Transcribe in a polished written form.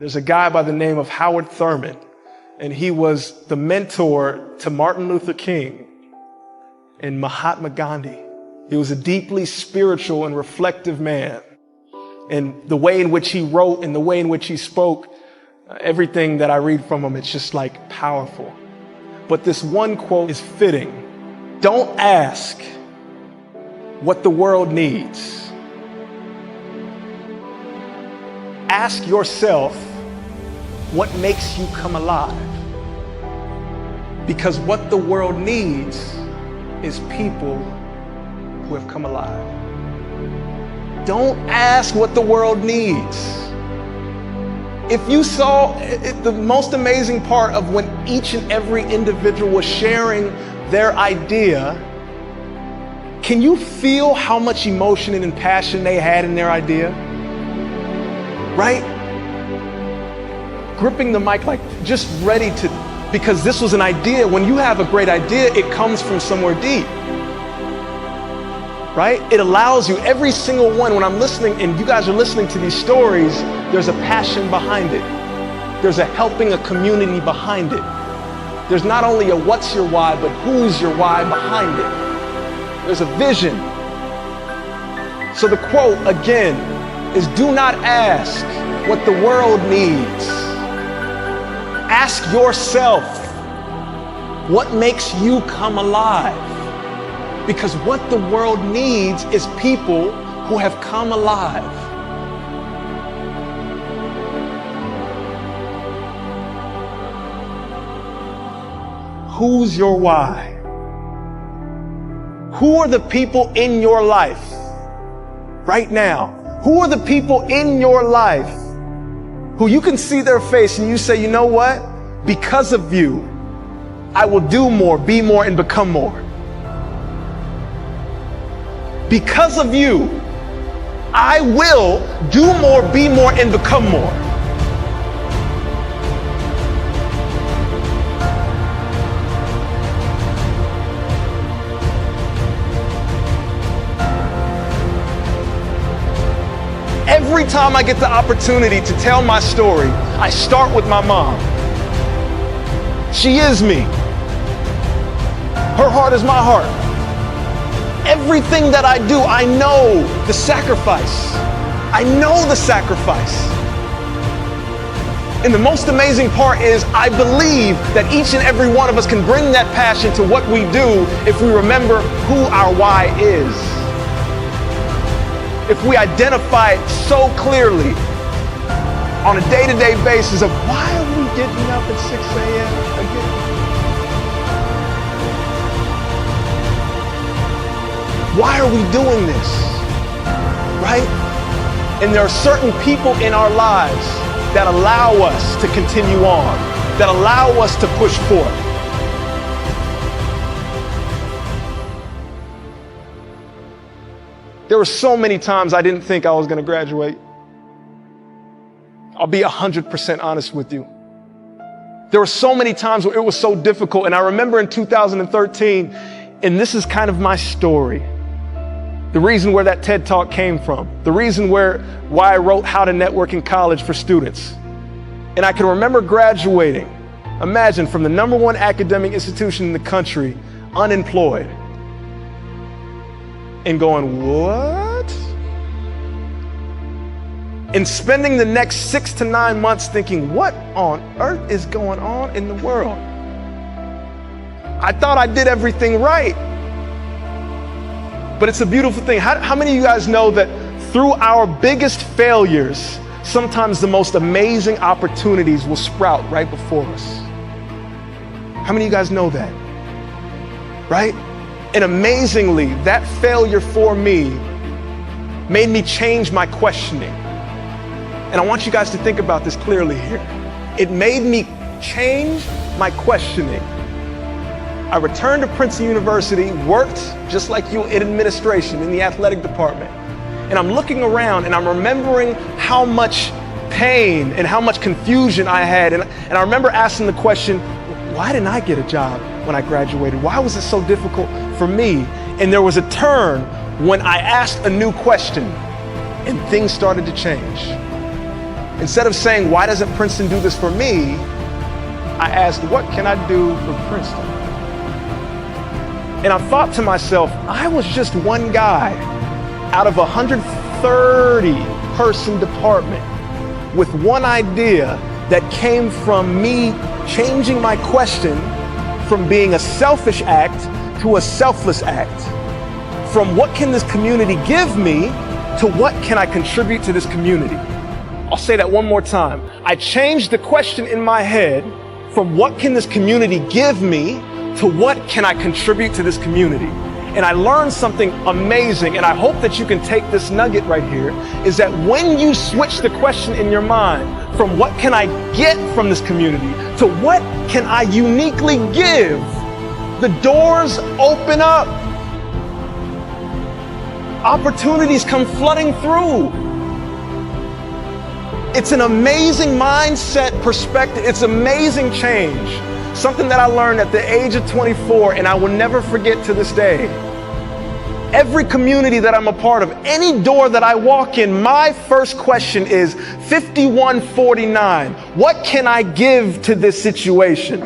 There's a guy by the name of Howard Thurman, and he was the mentor to Martin Luther King and Mahatma Gandhi. He was a deeply spiritual and reflective man. And the way in which he wrote and the way in which he spoke, everything that I read from him, it's just like powerful. But this one quote is fitting. Don't ask what the world needs. Ask yourself what makes you come alive. Because what the world needs is people who have come alive. Don't ask what the world needs. If you saw the most amazing part of when each and every individual was sharing their idea, can you feel how much emotion and passion they had in their idea? Right? Gripping the mic, like just ready to, because this was an idea. When you have a great idea, it comes from somewhere deep. Right? It allows you, every single one, when I'm listening and you guys are listening to these stories, there's a passion behind it. There's a helping a community behind it. There's not only a what's your why, but who's your why behind it. There's a vision. So the quote again is, do not ask what the world needs. Ask yourself what makes you come alive. Because what the world needs is people who have come alive. Who's your why? Who are the people in your life right now? Who are the people in your life who you can see their face and you say, you know what? Because of you, I will do more, be more, and become more. Because of you, I will do more, be more, and become more. Every time I get the opportunity to tell my story, I start with my mom. She is me. Her heart is my heart. Everything that I do, I know the sacrifice. I know the sacrifice. And the most amazing part is I believe that each and every one of us can bring that passion to what we do if we remember who our why is. If we identify it so clearly on a day-to-day basis of why are we getting up at 6 a.m. again? Why are we doing this? Right? And there are certain people in our lives that allow us to continue on, that allow us to push forward. There were so many times I didn't think I was going to graduate. I'll be 100% honest with you. There were so many times where it was so difficult. And I remember in 2013, and this is kind of my story, the reason where that TED Talk came from, the reason why I wrote How to Network in College for Students. And I can remember graduating, imagine, from the #1 academic institution in the country, unemployed, and going, what? And spending the next 6 to 9 months thinking, what on earth is going on in the world? I thought I did everything right. But it's a beautiful thing. How many of you guys know that through our biggest failures, sometimes the most amazing opportunities will sprout right before us? How many of you guys know that? Right? And amazingly, that failure for me made me change my questioning. And I want you guys to think about this clearly here. It made me change my questioning. I returned to Princeton University, worked just like you in administration in the athletic department. And I'm looking around and I'm remembering how much pain and how much confusion I had. And I remember asking the question, why didn't I get a job when I graduated? Why was it so difficult for me? And there was a turn when I asked a new question and things started to change. Instead of saying, why doesn't Princeton do this for me? I asked, what can I do for Princeton? And I thought to myself, I was just one guy out of a 130 person department with one idea that came from me changing my question from being a selfish act to a selfless act. From what can this community give me to what can I contribute to this community? I'll say that one more time. I changed the question in my head from what can this community give me to what can I contribute to this community? And I learned something amazing, and I hope that you can take this nugget right here, is that when you switch the question in your mind from what can I get from this community to what can I uniquely give, the doors open up. Opportunities come flooding through. It's an amazing mindset perspective. It's amazing change. Something that I learned at the age of 24, and I will never forget to this day. Every community that I'm a part of, any door that I walk in, my first question is 5149. What can I give to this situation?